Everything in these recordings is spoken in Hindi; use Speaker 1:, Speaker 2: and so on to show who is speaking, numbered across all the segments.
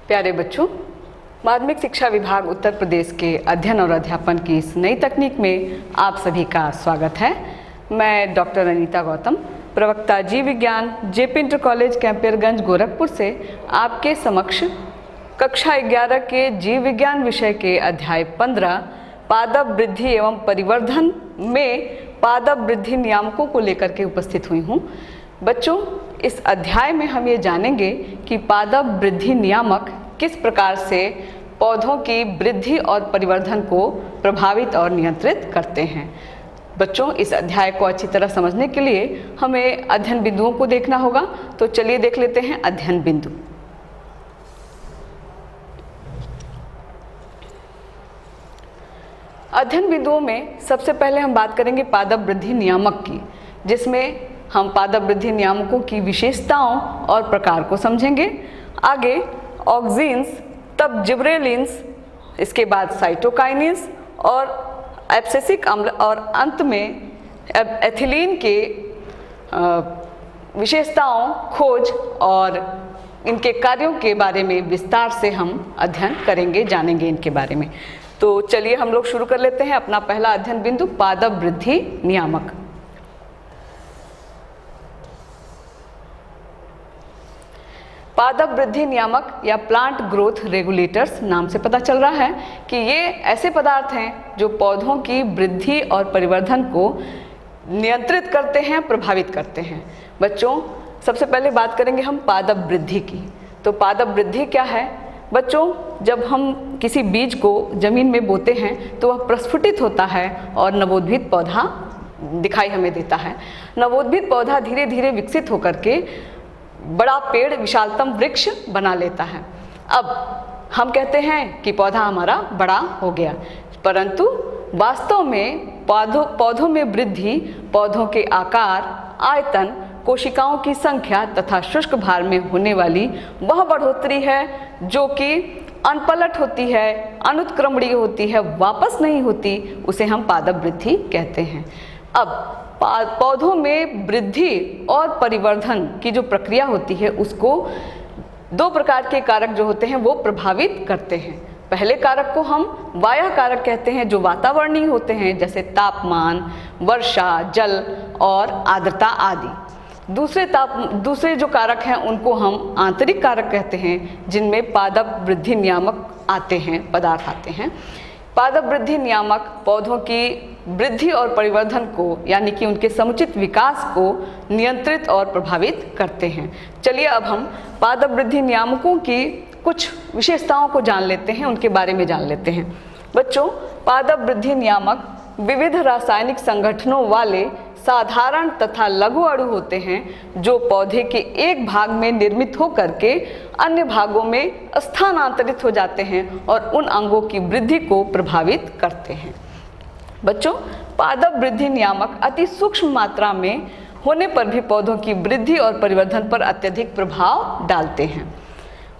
Speaker 1: प्यारे बच्चों, माध्यमिक शिक्षा विभाग उत्तर प्रदेश के अध्ययन और अध्यापन की इस नई तकनीक में आप सभी का स्वागत है। मैं डॉक्टर अनीता गौतम, प्रवक्ता जीव विज्ञान, JP inter college Campierganj Gorakhpur से आपके समक्ष कक्षा 11 के जीव विज्ञान विषय के अध्याय 15 पादप वृद्धि एवं परिवर्धन में पादप वृद्धि नियामकों को लेकर के उपस्थित हुई हूँ। बच्चों, इस अध्याय में हम ये जानेंगे कि पादप वृद्धि नियामक किस प्रकार से पौधों की वृद्धि और परिवर्धन को प्रभावित और नियंत्रित करते हैं। बच्चों, इस अध्याय को अच्छी तरह समझने के लिए हमें अध्ययन बिंदुओं को देखना होगा। तो चलिए देख लेते हैं अध्ययन बिंदु। अध्ययन बिंदुओं में सबसे पहले हम बात करेंगे पादप वृद्धि नियामक की, जिसमें हम पादप वृद्धि नियामकों की विशेषताओं और प्रकार को समझेंगे। आगे ऑक्सीन्स, तब जिब्रेलिन्स, इसके बाद साइटोकाइनिन्स और एब्सिसिक अम्ल और अंत में एथिलीन के विशेषताओं, खोज और इनके कार्यों के बारे में विस्तार से हम अध्ययन करेंगे, जानेंगे इनके बारे में। तो चलिए हम लोग शुरू कर लेते हैं अपना पहला अध्ययन बिंदु, पादप वृद्धि नियामक। पादप वृद्धि नियामक या प्लांट ग्रोथ रेगुलेटर्स नाम से पता चल रहा है कि ये ऐसे पदार्थ हैं जो पौधों की वृद्धि और परिवर्धन को नियंत्रित करते हैं, प्रभावित करते हैं। बच्चों, सबसे पहले बात करेंगे हम पादप वृद्धि की। तो पादप वृद्धि क्या है? बच्चों, जब हम किसी बीज को जमीन में बोते हैं तो वह प्रस्फुटित होता है और नवोद्भिद पौधा दिखाई हमें देता है। नवोद्भिद पौधा धीरे धीरे विकसित होकर के बड़ा पेड़, विशालतम वृक्ष बना लेता है। अब हम कहते हैं कि पौधा हमारा बड़ा हो गया, परंतु वास्तव में पौधों में वृद्धि पौधों के आकार, आयतन, कोशिकाओं की संख्या तथा शुष्क भार में होने वाली वह बढ़ोतरी है जो कि अनपलट होती है, अनुत्क्रमणीय होती है, वापस नहीं होती, उसे हम पादप वृद्धि कहते हैं। अब पौधों में वृद्धि और परिवर्धन की जो प्रक्रिया होती है उसको दो प्रकार के कारक जो होते हैं वो प्रभावित करते हैं। पहले कारक को हम बाह्य कारक कहते हैं जो वातावरणीय होते हैं, जैसे तापमान, वर्षा, जल और आर्द्रता आदि। दूसरे जो कारक हैं उनको हम आंतरिक कारक कहते हैं, जिनमें पादप वृद्धि नियामक आते हैं, पदार्थ आते हैं। पादप वृद्धि नियामक पौधों की वृद्धि और परिवर्धन को, यानी कि उनके समुचित विकास को नियंत्रित और प्रभावित करते हैं। चलिए अब हम पादप वृद्धि नियामकों की कुछ विशेषताओं को जान लेते हैं, उनके बारे में जान लेते हैं। बच्चों, पादप वृद्धि नियामक विविध रासायनिक संगठनों वाले साधारण तथा लघु अणु होते हैं जो पौधे के एक भाग में निर्मित होकर के अन्य भागों में स्थानांतरित हो जाते हैं और उन अंगों की वृद्धि को प्रभावित करते हैं। बच्चों, पादप वृद्धि नियामक अति सूक्ष्म मात्रा में होने पर भी पौधों की वृद्धि और परिवर्धन पर अत्यधिक प्रभाव डालते हैं।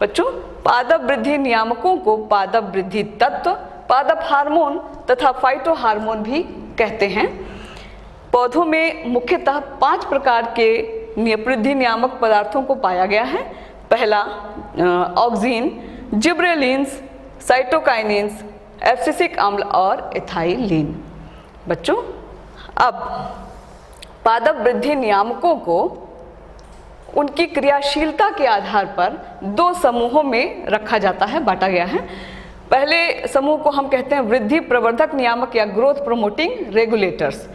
Speaker 1: बच्चों, पादप वृद्धि नियामकों को पादप वृद्धि तत्व, पादप हार्मोन तथा फाइटो हार्मोन भी कहते हैं। पौधों में मुख्यतः 5 प्रकार के वृद्धि नियामक पदार्थों को पाया गया है। पहला ऑक्सीन, जिब्रेलिन्स, साइटोकाइनिन्स, एब्सिसिक अम्ल और एथाइलीन। बच्चों, अब पादप वृद्धि नियामकों को उनकी क्रियाशीलता के आधार पर 2 समूहों में रखा जाता है, बांटा गया है। पहले समूह को हम कहते हैं वृद्धि प्रवर्धक नियामक या ग्रोथ प्रोमोटिंग रेगुलेटर्स।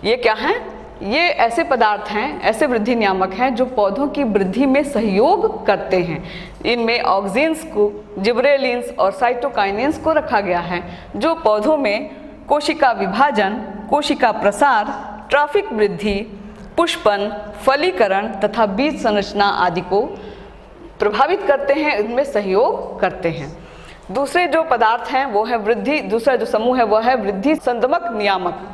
Speaker 1: ये क्या हैं? ये ऐसे पदार्थ हैं, ऐसे वृद्धि नियामक हैं जो पौधों की वृद्धि में सहयोग करते हैं। इनमें ऑक्सीन्स को, जिब्रेलिन्स और साइटोकाइनिन्स को रखा गया है, जो पौधों में कोशिका विभाजन, कोशिका प्रसार, ट्रॉफिक वृद्धि, पुष्पन, फलीकरण तथा बीज संरचना आदि को प्रभावित करते हैं, इनमें सहयोग करते हैं। दूसरे जो पदार्थ हैं वो है दूसरा जो समूह है वह है वृद्धि संदमक नियामक।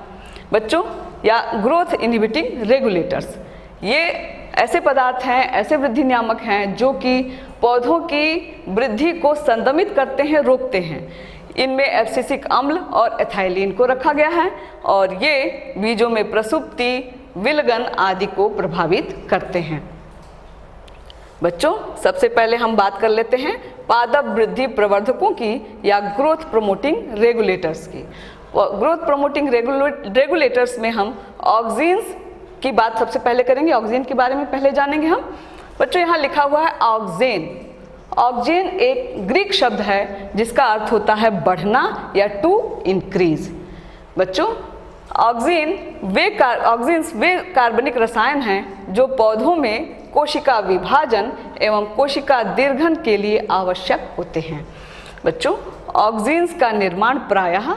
Speaker 1: बच्चों, या ग्रोथ इनहिबिटिंग रेगुलेटर्स। ये ऐसे पदार्थ हैं, ऐसे वृद्धि नियामक हैं जो कि पौधों की वृद्धि को संदमित करते हैं, रोकते हैं। इनमें एब्सिसिक अम्ल और एथाइलीन को रखा गया है और ये बीजों में प्रसुप्ति, विलगन आदि को प्रभावित करते हैं। बच्चों सबसे पहले हम बात कर लेते हैं पादप वृद्धि प्रवर्धकों की या ग्रोथ प्रमोटिंग रेगुलेटर्स की। ग्रोथ प्रमोटिंग रेगुलेटर्स में हम ऑक्सीन्स की बात सबसे पहले करेंगे। ऑक्सीन के बारे में पहले जानेंगे हम। बच्चों यहाँ लिखा हुआ है ऑक्सीन। ऑक्सीन एक ग्रीक शब्द है जिसका अर्थ होता है बढ़ना या टू इंक्रीज। बच्चों ऑक्सीन्स वे कार्बनिक रसायन हैं जो पौधों में कोशिका विभाजन एवं कोशिका दीर्घन के लिए आवश्यक होते हैं। बच्चों ऑक्सीन्स का निर्माण प्रायः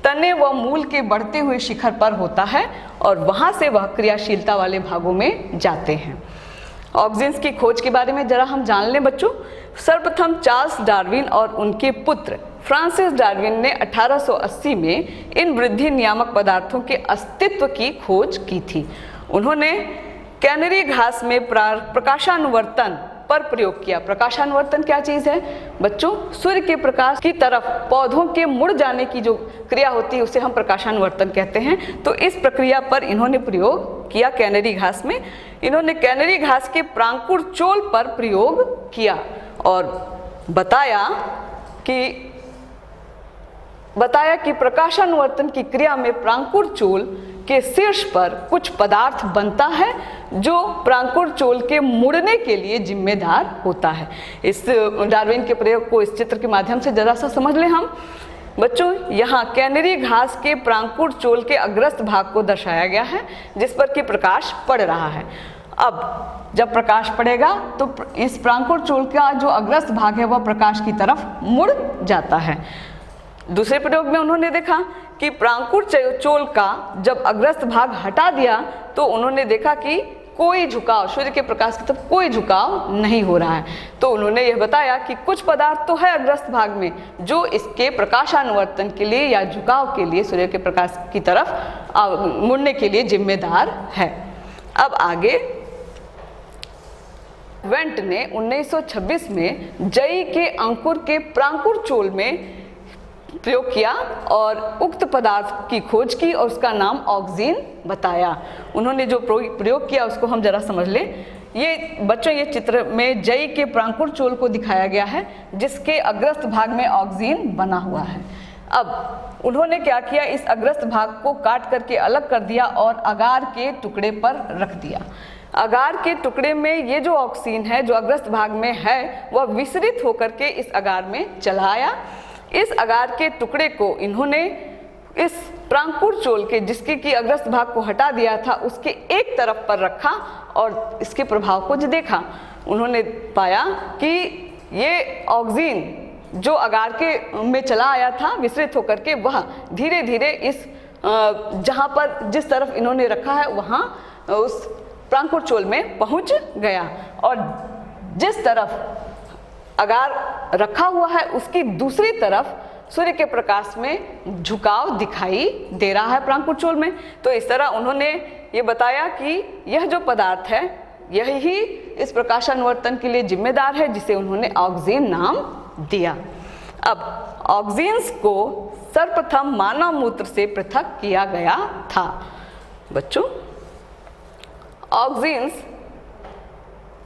Speaker 1: तने व मूल के बढ़ते हुए शिखर पर होता है और वहां से वह क्रियाशीलता वाले भागों में जाते हैं। ऑक्सीन्स की खोज के बारे में जरा हम जान लें बच्चों। सर्वप्रथम चार्ल्स डार्विन और उनके पुत्र फ्रांसिस डार्विन ने 1880 में इन वृद्धि नियामक पदार्थों के अस्तित्व की खोज की थी। उन्होंने कैनरी घास में प्रकाशानुवर्तन पर प्रयोग किया। प्रकाशानुवर्तन क्या चीज है बच्चों? सूर्य के प्रकाश की तरफ पौधों के मुड़ जाने की जो क्रिया होती है उसे हम प्रकाशानुवर्तन कहते हैं। तो इस प्रक्रिया पर इन्होंने प्रयोग किया कैनरी घास में। इन्होंने कैनरी घास के प्रांकुर चोल पर प्रयोग किया और बताया कि प्रकाशानुवर्तन की क्रिया में प्रांकुर चोल के शीर्ष पर कुछ पदार्थ बनता है जो प्रांकुर चोल के मुड़ने के लिए जिम्मेदार होता है। इस डार्विन के प्रयोग को इस चित्र के माध्यम से जरा सा समझ लें हम। बच्चों यहाँ कैनरी घास के प्रांकुर चोल के अग्रस्त भाग को दर्शाया गया है जिस पर कि प्रकाश पड़ रहा है। अब जब प्रकाश पड़ेगा तो इस प्रांकुर चोल का जो अग्रस्त भाग है वह प्रकाश की तरफ मुड़ जाता है। दूसरे प्रयोग में उन्होंने देखा कि प्रांकुर चोल का जब अग्रस्त भाग हटा दिया तो उन्होंने देखा कि कोई झुकाव, सूर्य के प्रकाश की तरफ कोई झुकाव नहीं हो रहा है। तो उन्होंने यह बताया कि कुछ पदार्थ तो है अग्रस्त भाग में जो इसके प्रकाशानुवर्तन के लिए या झुकाव के लिए, सूर्य के प्रकाश की तरफ मुड़ने के लिए जिम्मेदार है। अब आगे वेंट ने 1926 में जई के अंकुर के प्रांकुर चोल में प्रयोग किया और उक्त पदार्थ की खोज की और उसका नाम ऑक्सीन बताया। उन्होंने जो प्रयोग किया उसको हम जरा समझ लें। ये बच्चों ये चित्र में जई के प्रांकुर चोल को दिखाया गया है जिसके अग्रस्त भाग में ऑक्सीन बना हुआ है। अब उन्होंने क्या किया, इस अग्रस्त भाग को काट करके अलग कर दिया और अगार के टुकड़े पर रख दिया। अगार के टुकड़े में ये जो ऑक्सीन है जो अग्रस्त भाग में है वह विसरित होकर के इस अगार में चला आया। इस अगार के टुकड़े को इन्होंने इस प्रांकुर चोल के जिसके की अग्रस्त भाग को हटा दिया था उसके एक तरफ पर रखा और इसके प्रभाव को जो देखा उन्होंने पाया कि ये ऑक्सीन जो अगार के में चला आया था विसरित होकर के वह धीरे धीरे इस जहाँ पर जिस तरफ इन्होंने रखा है वहाँ उस प्रांकुर चोल में पहुँच गया और जिस तरफ अगार रखा हुआ है उसकी दूसरी तरफ सूर्य के प्रकाश में झुकाव दिखाई दे रहा है प्रांकुर चोल में। तो इस तरह उन्होंने ये बताया कि यह जो पदार्थ है यही इस प्रकाशानुवर्तन के लिए जिम्मेदार है जिसे उन्होंने ऑक्सीन नाम दिया। अब ऑक्सीन्स को सर्वप्रथम मानव मूत्र से पृथक किया गया था। बच्चों ऑक्सीन्स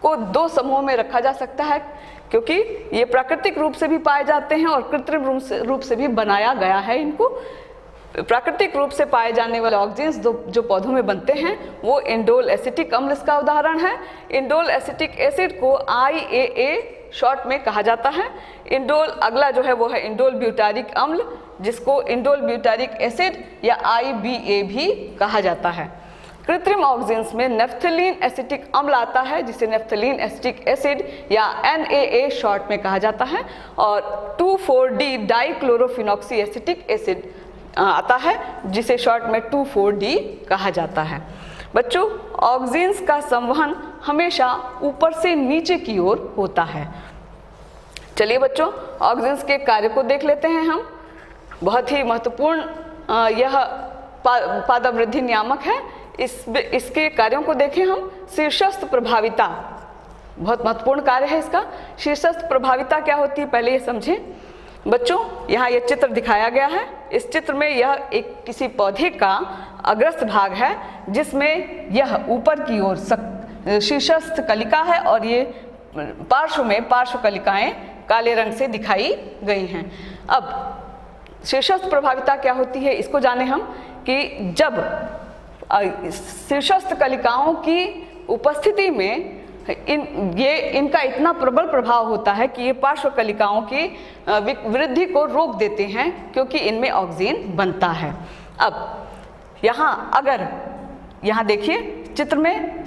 Speaker 1: को दो समूहों में रखा जा सकता है क्योंकि ये प्राकृतिक रूप से भी पाए जाते हैं और कृत्रिम रूप से भी बनाया गया है इनको। प्राकृतिक रूप से पाए जाने वाले ऑक्सीन्स जो पौधों में बनते हैं वो इंडोल एसिटिक अम्ल इसका उदाहरण है। इंडोल एसिटिक एसिड को IAA शॉर्ट में कहा जाता है। इंडोल अगला जो है वो है इंडोल ब्यूटारिक अम्ल जिसको इंडोल ब्यूटारिक एसिड या IBA भी कहा जाता है। कृत्रिम ऑक्सीन्स में नेफ्थलीन एसिटिक अम्ल आता है जिसे नेफ्थलीन एसिटिक एसिड या NAA शॉर्ट में कहा जाता है और 2,4-D डाइक्लोरोफिनॉक्सी एसिटिक एसिड आता है जिसे शॉर्ट में 2,4-D कहा जाता है। बच्चों ऑक्सीन्स का संवहन हमेशा ऊपर से नीचे की ओर होता है। चलिए बच्चों ऑक्सीन्स के कार्य को देख लेते हैं हम। बहुत ही महत्वपूर्ण यह पादप वृद्धि नियामक है। इसके कार्यों को देखें हम। शीर्षस्थ प्रभाविता बहुत महत्वपूर्ण कार्य है इसका। शीर्षस्थ प्रभाविता क्या होती है पहले ये समझें। बच्चों यहाँ ये चित्र दिखाया गया है। इस चित्र में यह एक किसी पौधे का अग्रस्त भाग है जिसमें यह ऊपर की ओर शीर्षस्थ कलिका है और ये पार्श्व में पार्श्व कलिकाएं काले रंग से दिखाई गई हैं। अब शीर्षस्थ प्रभाविता क्या होती है इसको जाने हम, कि जब शीर्षस्थ कलिकाओं की उपस्थिति में इनका इतना प्रबल प्रभाव होता है कि ये पार्श्व कलिकाओं की वृद्धि को रोक देते हैं, क्योंकि इनमें ऑक्सीन बनता है। अब यहाँ देखिए चित्र में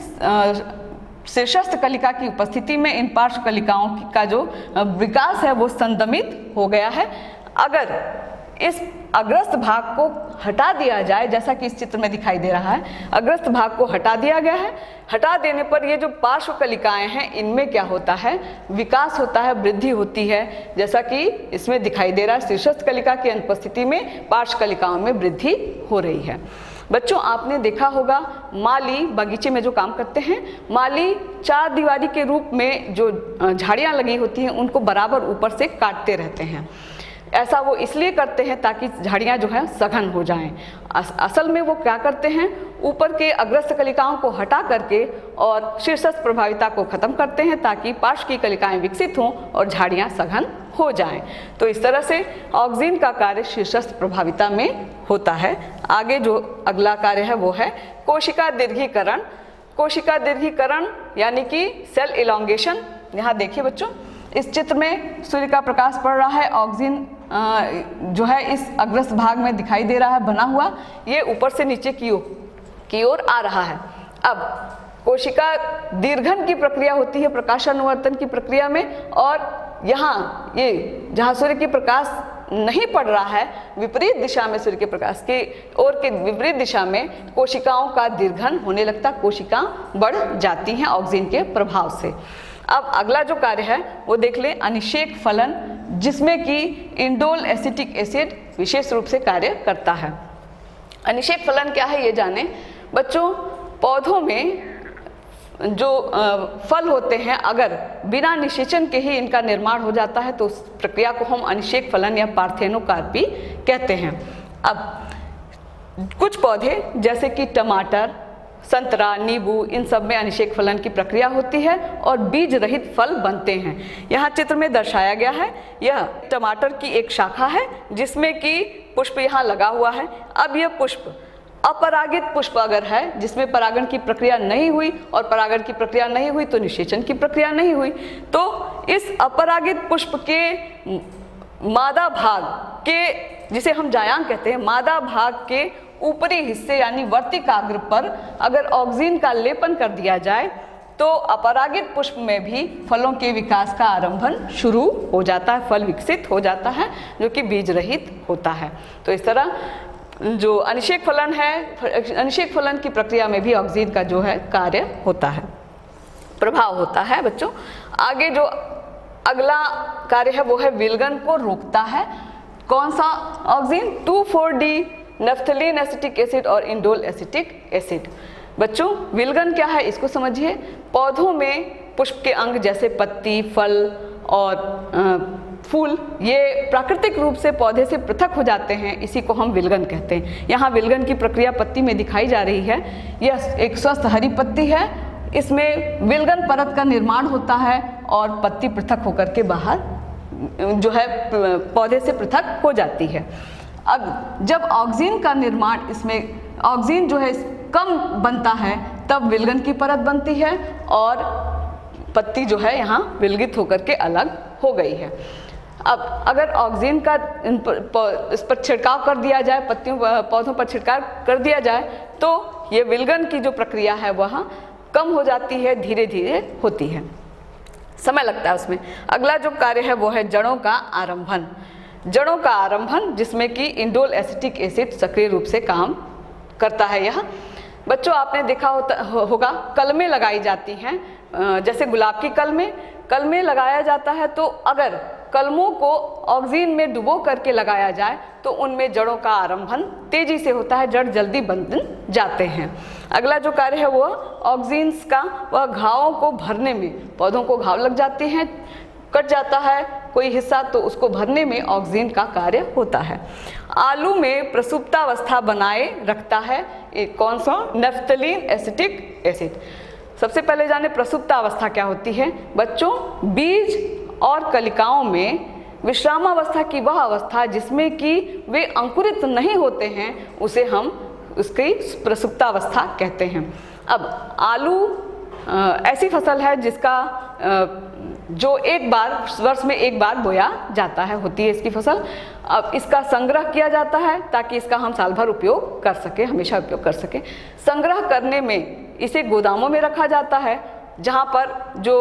Speaker 1: शीर्षस्थ कलिका की उपस्थिति में इन पार्श्व कलिकाओं का जो विकास है वो संदमित हो गया है। अगर इस अग्रस्त भाग को हटा दिया जाए, जैसा कि इस चित्र में दिखाई दे रहा है, अग्रस्त भाग को हटा दिया गया है। हटा देने पर ये जो पार्श्व कलिकाएं हैं इनमें क्या होता है, विकास होता है, वृद्धि होती है, जैसा कि इसमें दिखाई दे रहा है। शीर्षस्थ कलिका की अनुपस्थिति में पार्श्व कलिकाओं में वृद्धि हो रही है। बच्चों आपने देखा होगा माली बगीचे में जो काम करते हैं, माली चार दीवारी के रूप में जो झाड़ियाँ लगी होती हैं उनको बराबर ऊपर से काटते रहते हैं। ऐसा वो इसलिए करते हैं ताकि झाड़ियाँ जो है सघन हो जाएं। असल में वो क्या करते हैं, ऊपर के अग्रस्त कलिकाओं को हटा करके और शीर्षस्थ प्रभाविता को खत्म करते हैं ताकि पार्श्व की कलिकाएं विकसित हों और झाड़ियाँ सघन हो जाएं। तो इस तरह से ऑक्सीन का कार्य शीर्षस्थ प्रभाविता में होता है। आगे जो अगला कार्य है वो है कोशिका दीर्घीकरण। कोशिका दीर्घीकरण यानी कि सेल इलॉन्गेशन। यहाँ देखिए बच्चों, इस चित्र में सूर्य का प्रकाश पड़ रहा है, ऑक्सीन जो है इस अग्रस्त भाग में दिखाई दे रहा है बना हुआ, ये ऊपर से नीचे की ओर आ रहा है। अब कोशिका दीर्घन की प्रक्रिया होती है प्रकाशानुवर्तन की प्रक्रिया में, और यहाँ ये जहाँ सूर्य की प्रकाश नहीं पड़ रहा है, विपरीत दिशा में सूर्य के प्रकाश की ओर के विपरीत दिशा में कोशिकाओं का दीर्घन होने लगता, कोशिका बढ़ जाती हैं ऑक्सीन के प्रभाव से। अब अगला जो कार्य है वो देख लें, अनिषेक फलन, जिसमें कि इंडोल एसिटिक एसिड विशेष रूप से कार्य करता है। अनिषेक फलन क्या है ये जानें। बच्चों पौधों में जो फल होते हैं अगर बिना निषेचन के ही इनका निर्माण हो जाता है तो उस प्रक्रिया को हम अनिषेक फलन या पार्थेनोकार्पी कहते हैं। अब कुछ पौधे जैसे कि टमाटर, संतरा, नींबू, इन सब में अनिषेक फलन की प्रक्रिया होती है और बीज रहित फल बनते हैं। यहाँ चित्र में दर्शाया गया है, यह टमाटर की एक शाखा है जिसमें कि पुष्प यहाँ लगा हुआ है। अब यह पुष्प अपरागित पुष्प अगर है, जिसमें परागण की प्रक्रिया नहीं हुई, और परागण की प्रक्रिया नहीं हुई तो निषेचन की प्रक्रिया नहीं हुई, तो इस अपरागित पुष्प के मादा भाग के, जिसे हम जायांग कहते हैं, मादा भाग के ऊपरी हिस्से यानी वर्तिकाग्र पर अगर ऑक्सीन का लेपन कर दिया जाए तो अपरागित पुष्प में भी फलों के विकास का आरंभन शुरू हो जाता है, फल विकसित हो जाता है जो कि बीज रहित होता है। तो इस तरह जो अनिषेक फलन है, अनिषेक फलन की प्रक्रिया में भी ऑक्सीन का जो है कार्य होता है, प्रभाव होता है। बच्चों आगे जो अगला कार्य है वो है विलगन को रोकता है। कौन सा ऑक्सीन? 2,4-D नफ्थलीन एसिटिक एसिड और इंडोल एसिटिक एसिड। बच्चों विलगन क्या है इसको समझिए। पौधों में पुष्प के अंग जैसे पत्ती, फल और फूल, ये प्राकृतिक रूप से पौधे से पृथक हो जाते हैं, इसी को हम विलगन कहते हैं। यहाँ विलगन की प्रक्रिया पत्ती में दिखाई जा रही है। यह एक स्वस्थ हरी पत्ती है, इसमें विलगन परत का निर्माण होता है और पत्ती पृथक होकर के बाहर जो है पौधे से पृथक हो जाती है। अब जब ऑक्सीन का निर्माण, इसमें ऑक्सीन जो है कम बनता है, तब विलगन की परत बनती है और पत्ती जो है यहाँ विलगित होकर के अलग हो गई है। अब अगर ऑक्सीन का इस पर छिड़काव कर दिया जाए, पौधों पर छिड़काव कर दिया जाए, तो ये विलगन की जो प्रक्रिया है वह कम हो जाती है, धीरे धीरे होती है, समय लगता है उसमें। अगला जो कार्य है वो है जड़ों का आरंभन। जड़ों का आरंभन जिसमें कि इंडोल एसिटिक एसिड सक्रिय रूप से काम करता है। यह बच्चों आपने देखा होगा कलमें लगाई जाती हैं, जैसे गुलाब की कलमें लगाया जाता है, तो अगर कलमों को ऑक्सीन में डुबो करके लगाया जाए तो उनमें जड़ों का आरंभन तेजी से होता है, जड़ जल्दी बन जाते हैं। अगला जो कार्य है वो ऑक्सीन्स का, वह घावों को भरने में, पौधों को घाव लग जाते हैं, कट जाता है कोई हिस्सा, तो उसको भरने में ऑक्सीन का कार्य होता है। आलू में प्रसुप्तावस्था बनाए रखता है एक कौन सा? नफ्थलीन एसिटिक एसिड। सबसे पहले जाने प्रसुप्त अवस्था क्या होती है। बच्चों, बीज और कलिकाओं में विश्रामावस्था की वह अवस्था जिसमें कि वे अंकुरित नहीं होते हैं, उसे हम उसकी प्रसुप्तावस्था कहते हैं। अब आलू ऐसी फसल है जिसका जो एक बार वर्ष में एक बार बोया जाता है, होती है इसकी फसल। अब इसका संग्रह किया जाता है ताकि इसका हम साल भर उपयोग कर सकें, हमेशा उपयोग कर सकें। संग्रह करने में इसे गोदामों में रखा जाता है जहाँ पर जो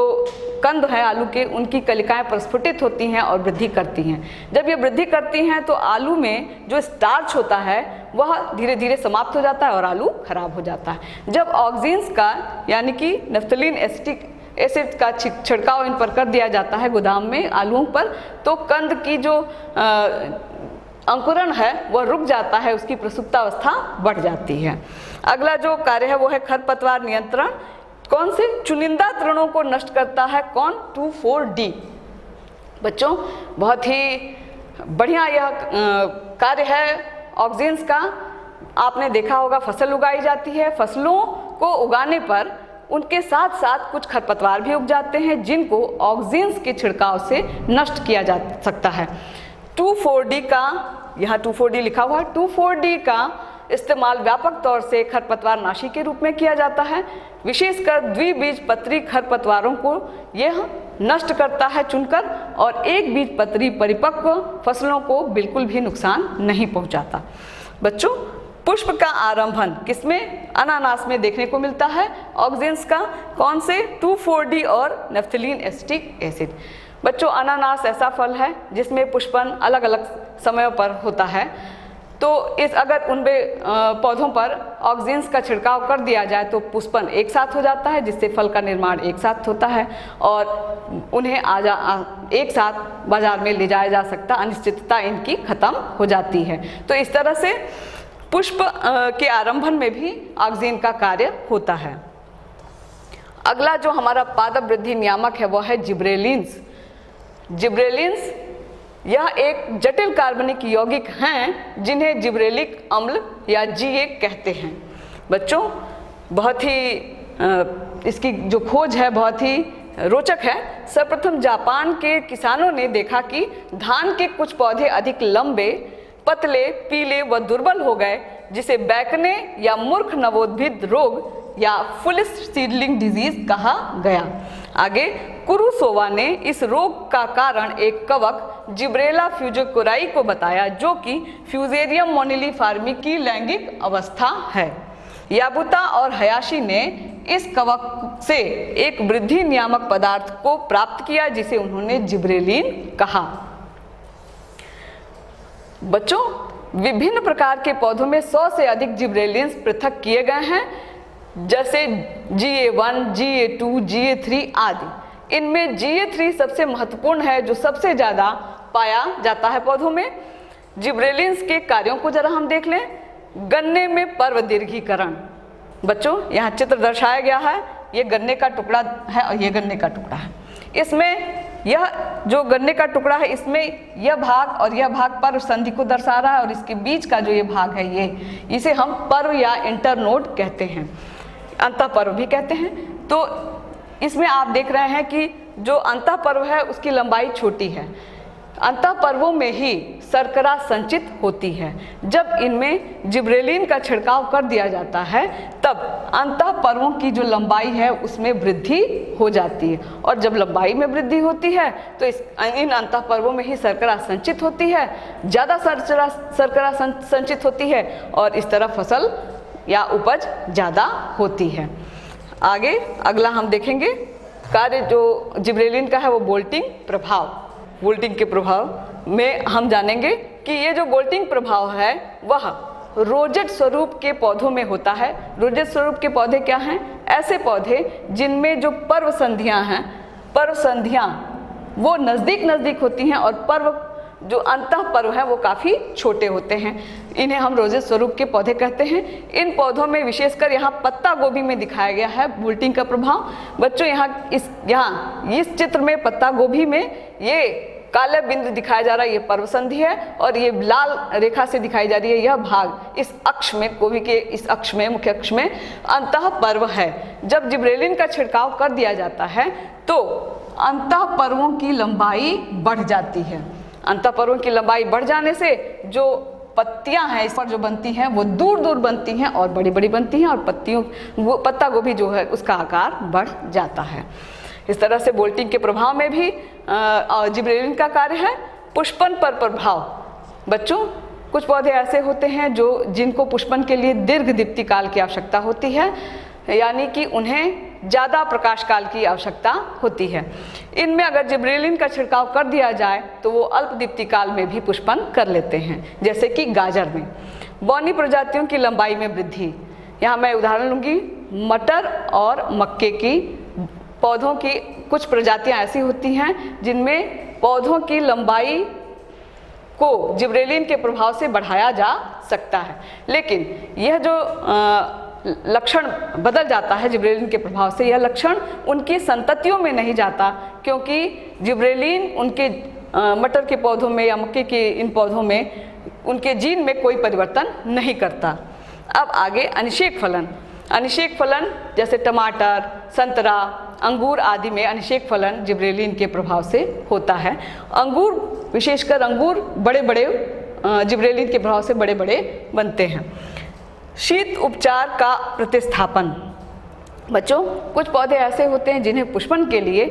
Speaker 1: कंद हैं आलू के, उनकी कलिकाएं प्रस्फुटित होती हैं और वृद्धि करती हैं। जब ये वृद्धि करती हैं तो आलू में जो स्टार्च होता है वह धीरे धीरे समाप्त हो जाता है और आलू खराब हो जाता है। जब ऑक्सीन्स का यानी कि नफ्थलीन एसिड का छिड़काव इन पर कर दिया जाता है गोदाम में आलूओं पर, तो कंद की जो अंकुरण है वह रुक जाता है, उसकी प्रसुप्तावस्था बढ़ जाती है। अगला जो कार्य है वो है खरपतवार नियंत्रण। कौन से चुनिंदा तृणों को नष्ट करता है? कौन? 2,4-D। बच्चों, बहुत ही बढ़िया यह कार्य है ऑक्सीन्स का। आपने देखा होगा फसल उगाई जाती है, फसलों को उगाने पर उनके साथ साथ कुछ खरपतवार भी उग जाते हैं जिनको ऑक्सीन्स के छिड़काव से नष्ट किया जा सकता है। 2,4-D का, यहाँ 2,4-D लिखा हुआ है, 2,4-D का इस्तेमाल व्यापक तौर से खरपतवार नाशी के रूप में किया जाता है। विशेषकर द्विबीजपत्री खरपतवारों को यह नष्ट करता है चुनकर, और एक बीजपत्री परिपक्व फसलों को बिल्कुल भी नुकसान नहीं पहुंचाता। बच्चों, पुष्प का आरंभन किसमें? अनानास में देखने को मिलता है ऑक्सीन्स का। कौन से? 2,4-D और नफ्थलीन एसिटिक एसिड। बच्चों, अनानास ऐसा फल है जिसमें पुष्पन अलग अलग समयों पर होता है, तो इस अगर उनमें पौधों पर ऑक्सीन्स का छिड़काव कर दिया जाए तो पुष्पन एक साथ हो जाता है, जिससे फल का निर्माण एक साथ होता है और उन्हें एक साथ बाजार में ले जाया जा सकता, अनिश्चितता इनकी खत्म हो जाती है। तो इस तरह से पुष्प के आरंभन में भी ऑक्सीन का कार्य होता है। अगला जो हमारा पादप वृद्धि नियामक है वो है जिब्रेलिन्स। जिब्रेलिन्स यह एक जटिल कार्बनिक यौगिक हैं जिन्हें जिब्रेलिक अम्ल या GA कहते हैं। बच्चों, बहुत ही इसकी जो खोज है बहुत ही रोचक है। सर्वप्रथम जापान के किसानों ने देखा कि धान के कुछ पौधे अधिक लंबे, पतले, पीले व दुर्बल हो गए, जिसे बैकने या मूर्ख नवोद्भिद रोग या फुलिश सीडलिंग डिजीज कहा गया। आगे कुरुसोवा ने इस रोग का कारण एक कवक जिब्रेला फ्यूजिकोराई को बताया, जो कि फ्यूजेरियम मोनिलीफार्मी की लैंगिक अवस्था है। याबुता और हयाशी ने इस कवक से एक वृद्धि नियामक पदार्थ को प्राप्त किया जिसे उन्होंने जिब्रेलिन कहा। बच्चों, विभिन्न प्रकार के पौधों में 100 से अधिक जिब्रेलिन्स पृथक किए गए हैं, जैसे GA1, GA2, GA3 आदि। इनमें GA3 सबसे महत्वपूर्ण है, जो सबसे ज़्यादा पाया जाता है पौधों में। जिब्रेलिन्स के कार्यों को जरा हम देख लें। गन्ने में पर्व दीर्घीकरण। बच्चों, यहाँ चित्र दर्शाया गया है, ये गन्ने का टुकड़ा है और ये गन्ने का टुकड़ा है। इसमें यह जो गन्ने का टुकड़ा है, इसमें यह भाग और यह भाग पर्व संधि को दर्शा रहा है, और इसके बीच का जो ये भाग है इसे हम पर्व या इंटरनोड कहते हैं, अंतःपर्व भी कहते हैं। तो इसमें आप देख रहे हैं कि जो अंतःपर्व है उसकी लंबाई छोटी है। अंतःपर्वों में ही शर्करा संचित होती है। जब इनमें जिब्रेलिन का छिड़काव कर दिया जाता है तब अंतःपर्वों की जो लंबाई है उसमें वृद्धि हो जाती है, और जब लंबाई में वृद्धि होती है तो इन अंतःपर्वों में ही शर्करा संचित होती है, ज़्यादा शर्करा संचित होती है, और इस तरह फसल या उपज ज़्यादा होती है। आगे अगला हम देखेंगे कार्य जो जिब्रेलिन का है वो बोल्टिंग प्रभाव। बोल्टिंग के प्रभाव में हम जानेंगे कि ये जो बोल्टिंग प्रभाव है वह रोजेट स्वरूप के पौधों में होता है। रोजेट स्वरूप के पौधे क्या हैं? ऐसे पौधे जिनमें जो पर्व संधियां हैं, पर्व संधियां वो नज़दीक होती हैं और पर्व जो अंतःपर्व है वो काफ़ी छोटे होते हैं। इन्हें हम रोजेट स्वरूप के पौधे कहते हैं। इन पौधों में विशेषकर यहाँ पत्ता गोभी में दिखाया गया है बोल्टिंग का प्रभाव। बच्चों, यहाँ इस चित्र में पत्ता गोभी में ये काले बिंदु दिखाया जा रहा है ये पर्व संधि है, और ये लाल रेखा से दिखाई जा रही है यह भाग इस अक्ष में, कोवी के इस अक्ष में, मुख्य अक्ष में अंतः पर्व है। जब जिब्रेलिन का छिड़काव कर दिया जाता है तो अंतः पर्वों की लंबाई बढ़ जाती है। अंतः पर्वों की लंबाई बढ़ जाने से जो पत्तियां हैं इस पर जो बनती हैं वो दूर दूर बनती हैं और बड़ी बड़ी बनती हैं, और पत्ता गोभी जो है उसका आकार बढ़ जाता है। इस तरह से बोल्टिंग के प्रभाव में भी जिब्रेलिन का कार्य है। पुष्पन पर प्रभाव। बच्चों, कुछ पौधे ऐसे होते हैं जिनको पुष्पन के लिए दीर्घ दीप्ति काल की आवश्यकता होती है, यानी कि उन्हें ज़्यादा प्रकाश काल की आवश्यकता होती है। इनमें अगर जिब्रेलिन का छिड़काव कर दिया जाए तो वो अल्प दीप्ति काल में भी पुष्पन कर लेते हैं, जैसे कि गाजर में। बौनी प्रजातियों की लंबाई में वृद्धि। यहाँ मैं उदाहरण लूँगी, मटर और मक्के की पौधों की कुछ प्रजातियाँ ऐसी होती हैं जिनमें पौधों की लंबाई को जिब्रेलिन के प्रभाव से बढ़ाया जा सकता है, लेकिन यह जो लक्षण बदल जाता है जिब्रेलिन के प्रभाव से, यह लक्षण उनकी संततियों में नहीं जाता, क्योंकि जिब्रेलिन उनके मटर के पौधों में या मक्के के इन पौधों में उनके जीन में कोई परिवर्तन नहीं करता। अब आगे अनिषेक फलन। अनिषेक फलन जैसे टमाटर, संतरा, अंगूर आदि में अनिषेक फलन जिब्रेलिन के प्रभाव से होता है। अंगूर, विशेषकर अंगूर बड़े बड़े जिब्रेलिन के प्रभाव से बड़े बड़े बनते हैं। शीत उपचार का प्रतिस्थापन। बच्चों, कुछ पौधे ऐसे होते हैं जिन्हें पुष्पन के लिए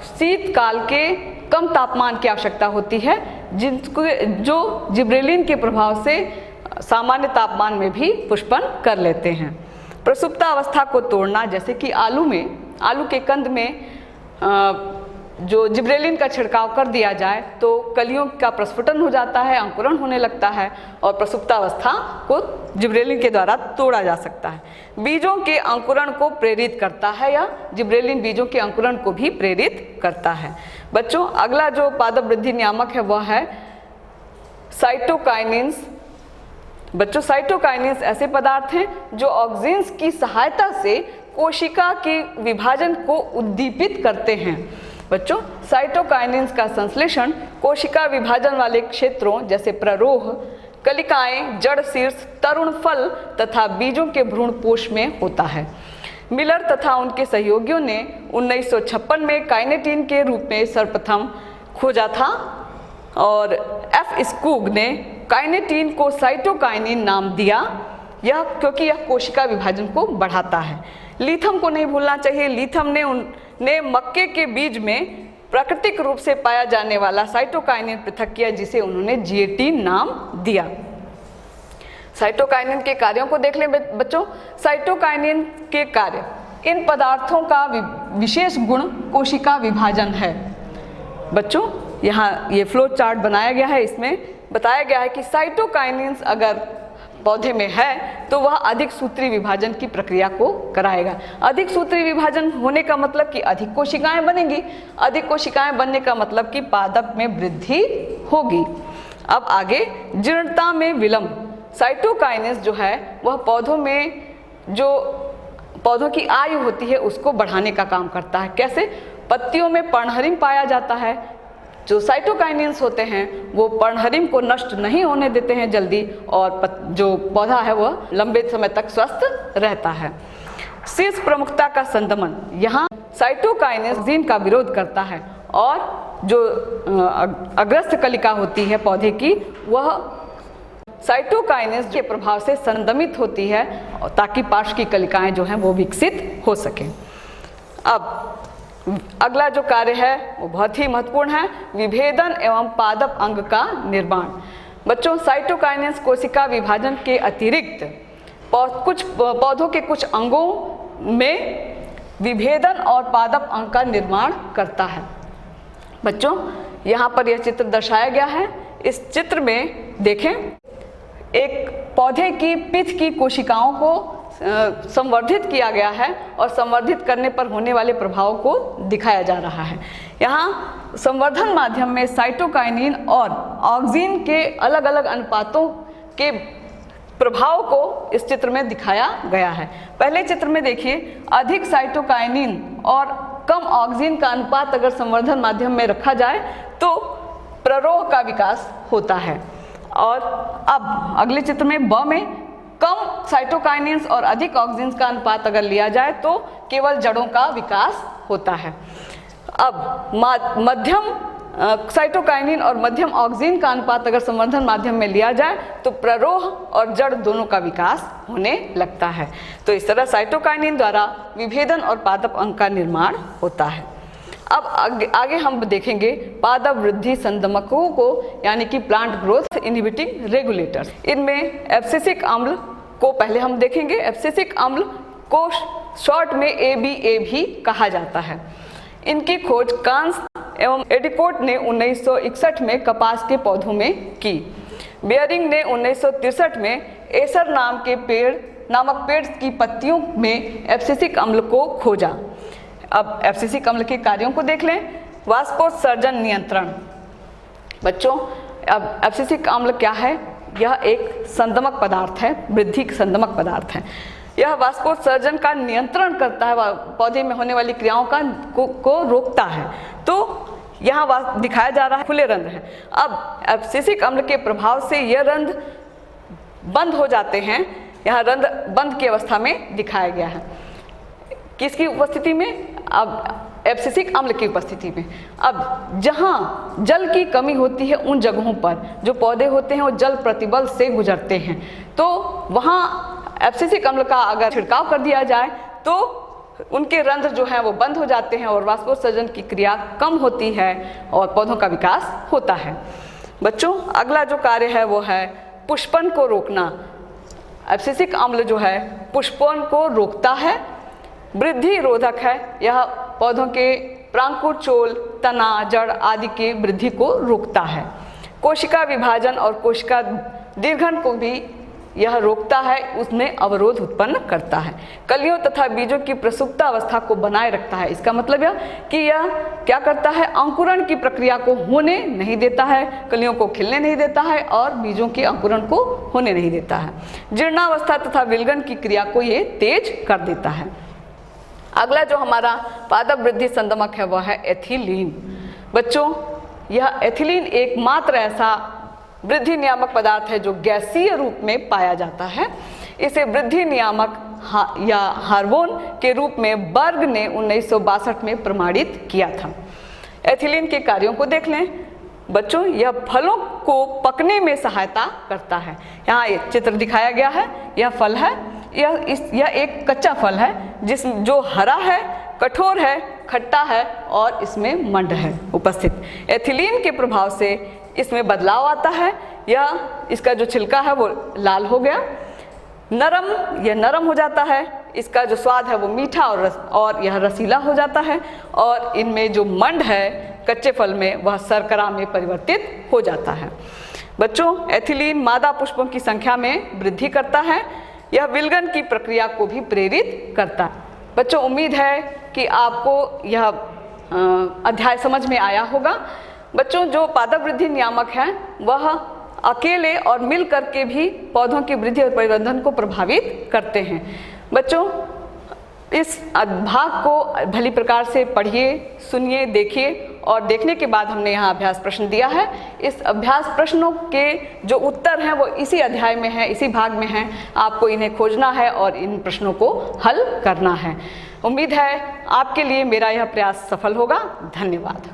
Speaker 1: शीत काल के कम तापमान की आवश्यकता होती है, जो जिब्रेलिन के प्रभाव से सामान्य तापमान में भी पुष्पन कर लेते हैं। प्रसुप्तावस्था को तोड़ना, जैसे कि आलू के कंद में जो जिब्रेलिन का छिड़काव कर दिया जाए तो कलियों का प्रस्फुटन हो जाता है, अंकुरण होने लगता है, और प्रसुप्तावस्था को जिब्रेलिन के द्वारा तोड़ा जा सकता है। बीजों के अंकुरण को प्रेरित करता है, या जिब्रेलिन बीजों के अंकुरण को भी प्रेरित करता है। बच्चों, अगला जो पादप वृद्धि नियामक है वह है साइटोकाइनिन्स। बच्चों, साइटोकाइनिन्स ऐसे पदार्थ हैं जो ऑक्सीन्स की सहायता से कोशिका के विभाजन को उद्दीपित करते हैं। बच्चों, साइटोकाइनिन्स का संश्लेषण कोशिका विभाजन वाले क्षेत्रों जैसे प्ररोह, कलिकाएं, जड़ शीर्ष, तरुण फल तथा बीजों के भ्रूणपोष में होता है। मिलर तथा उनके सहयोगियों ने 1956 में काइनेटिन के रूप में सर्वप्रथम खोजा था, और एफ स्कूग ने काइनेटिन को साइटोकाइनिन नाम दिया, यह क्योंकि यह कोशिका विभाजन को बढ़ाता है। लीथम को नहीं भूलना चाहिए। लीथम ने मक्के के बीज में प्राकृतिक रूप से पाया जाने वाला साइटोकाइनिन पृथक किया, जिसे उन्होंने G18 नाम दिया। साइटोकाइनिन के कार्यों को देख लें बच्चों। साइटोकाइनिन के कार्य। इन पदार्थों का विशेष गुण कोशिका विभाजन है। बच्चों, यहाँ ये फ्लो चार्ट बनाया गया है, इसमें बताया गया है कि साइटोकाइनिन्स अगर पौधे में है तो वह अधिक सूत्री विभाजन की प्रक्रिया को कराएगा। अधिक सूत्री विभाजन होने का मतलब कि अधिक कोशिकाएं बनेंगी। अधिक कोशिकाएं बनने का मतलब कि पादप में वृद्धि होगी। अब आगे जीर्णता में विलंब। साइटोकाइनेस जो है वह पौधों में जो पौधों की आयु होती है उसको बढ़ाने का काम करता है। कैसे? पत्तियों में पर्णहरिम पाया जाता है। जो साइटोकाइनिन्स होते हैं वो पर्णहरिम को नष्ट नहीं होने देते हैं जल्दी, और जो पौधा है वह लंबे समय तक स्वस्थ रहता है। शीर्ष प्रमुखता का संदमन। यहाँ साइटोकाइनेस जीन का विरोध करता है, और जो अग्रस्त कलिका होती है पौधे की वह साइटोकाइनेस के प्रभाव से संदमित होती है, ताकि पार्श्व की कलिकाएं जो हैं वो विकसित हो सकें। अब अगला जो कार्य है वो बहुत ही महत्वपूर्ण है, विभेदन एवं पादप अंग का निर्माण। बच्चों, साइटोकाइनेस कोशिका विभाजन के अतिरिक्त कुछ पौधों के कुछ अंगों में विभेदन और पादप अंग का निर्माण करता है। बच्चों, यहाँ पर यह चित्र दर्शाया गया है। इस चित्र में देखें, एक पौधे की पिथ की कोशिकाओं को संवर्धित किया गया है, और संवर्धित करने पर होने वाले प्रभाव को दिखाया जा रहा है। यहाँ संवर्धन माध्यम में साइटोकाइनिन और ऑक्सीन के अलग अलग अनुपातों के प्रभाव को इस चित्र में दिखाया गया है। पहले चित्र में देखिए, अधिक साइटोकाइनिन और कम ऑक्सीजन का अनुपात अगर संवर्धन माध्यम में रखा जाए तो प्ररोह का विकास होता है। और अब अगले चित्र में ब में कम साइटोकाइनेंस और अधिक ऑक्सीजन का अनुपात अगर लिया जाए तो केवल जड़ों का विकास होता है। अब मध्यम साइटोकाइनिन और मध्यम ऑक्सीजन का अनुपात अगर संवर्धन माध्यम में लिया जाए तो प्ररोह और जड़ दोनों का विकास होने लगता है। तो इस तरह साइटोकाइनिन द्वारा विभेदन और पादप अंग का निर्माण होता है। अब आगे हम देखेंगे पादप वृद्धि संदमकों को, यानी कि प्लांट ग्रोथ इनहिबिटिंग रेगुलेटर्स। इनमें एब्सिसिक अम्ल को पहले हम देखेंगे। एब्सिसिक अम्ल को शॉर्ट में ABA भी कहा जाता है। इनकी खोज कांस एवं एडिकोट ने 1961 में कपास के पौधों में की। बेयरिंग ने 1963 में एसर नामक पेड़ की पत्तियों में एब्सिसिक अम्ल को खोजा। अब एब्सिसिक अम्ल के कार्यों को देख लें। वाष्पोत्सर्जन नियंत्रण। बच्चों, अब एब्सिसिक अम्ल क्या है? यह एक संदमक पदार्थ है, वृद्धि संदमक पदार्थ है। यह वाष्पोत्सर्जन का नियंत्रण करता है, पौधे में होने वाली क्रियाओं को रोकता है। तो यहाँ दिखाया जा रहा है खुले रंध्र है। अब एब्सिसिक अम्ल के प्रभाव से यह रंध्र बंद हो जाते हैं। यहाँ रंध्र बंद की अवस्था में दिखाया गया है। किसकी उपस्थिति में? अब एब्सिसिक अम्ल की उपस्थिति में। अब जहाँ जल की कमी होती है उन जगहों पर जो पौधे होते हैं वो जल प्रतिबल से गुजरते हैं, तो वहाँ एब्सिसिक अम्ल का अगर छिड़काव कर दिया जाए तो उनके रंध्र जो हैं वो बंद हो जाते हैं और वाष्पोत्सर्जन की क्रिया कम होती है और पौधों का विकास होता है। बच्चों, अगला जो कार्य है वो है पुष्पन को रोकना। एब्सिसिक अम्ल जो है पुष्पन को रोकता है, वृद्धि रोधक है। यह पौधों के प्रांकुर, चोल, तना, जड़ आदि की वृद्धि को रोकता है। कोशिका विभाजन और कोशिका दीर्घन को भी यह रोकता है, उसमें अवरोध उत्पन्न करता है। कलियों तथा बीजों की प्रसुप्त अवस्था को बनाए रखता है। इसका मतलब यह कि यह क्या करता है? अंकुरण की प्रक्रिया को होने नहीं देता है, कलियों को खिलने नहीं देता है और बीजों के अंकुरण को होने नहीं देता है। जीर्णावस्था तथा विलगन की क्रिया को ये तेज कर देता है। अगला जो हमारा पादप वृद्धि संदमक है वह है एथिलीन। बच्चों, यह एथिलीन एकमात्र ऐसा वृद्धि नियामक पदार्थ है जो गैसीय रूप में पाया जाता है। इसे वृद्धि नियामक या हार्मोन के रूप में बर्ग ने 1962 में प्रमाणित किया था। एथिलीन के कार्यों को देख लें। बच्चों, यह फलों को पकने में सहायता करता है। यहाँ एक चित्र दिखाया गया है, यह फल है। यह एक कच्चा फल है जो हरा है, कठोर है, खट्टा है और इसमें मंड है उपस्थित। एथिलीन के प्रभाव से इसमें बदलाव आता है। इसका जो छिलका है वो लाल हो गया, यह नरम हो जाता है। इसका जो स्वाद है वो मीठा और यह रसीला हो जाता है। और इनमें जो मंड है कच्चे फल में वह शर्करा में परिवर्तित हो जाता है। बच्चों, एथिलीन मादा पुष्पों की संख्या में वृद्धि करता है। यह विलगन की प्रक्रिया को भी प्रेरित करता है। बच्चों, उम्मीद है कि आपको यह अध्याय समझ में आया होगा। बच्चों, जो पादप वृद्धि नियामक हैं वह अकेले और मिल करके भी पौधों की वृद्धि और परिवर्धन को प्रभावित करते हैं। बच्चों, इस भाग को भली प्रकार से पढ़िए, सुनिए, देखिए और देखने के बाद हमने यहाँ अभ्यास प्रश्न दिया है। इस अभ्यास प्रश्नों के जो उत्तर हैं वो इसी अध्याय में है, इसी भाग में है। आपको इन्हें खोजना है और इन प्रश्नों को हल करना है। उम्मीद है आपके लिए मेरा यह प्रयास सफल होगा। धन्यवाद।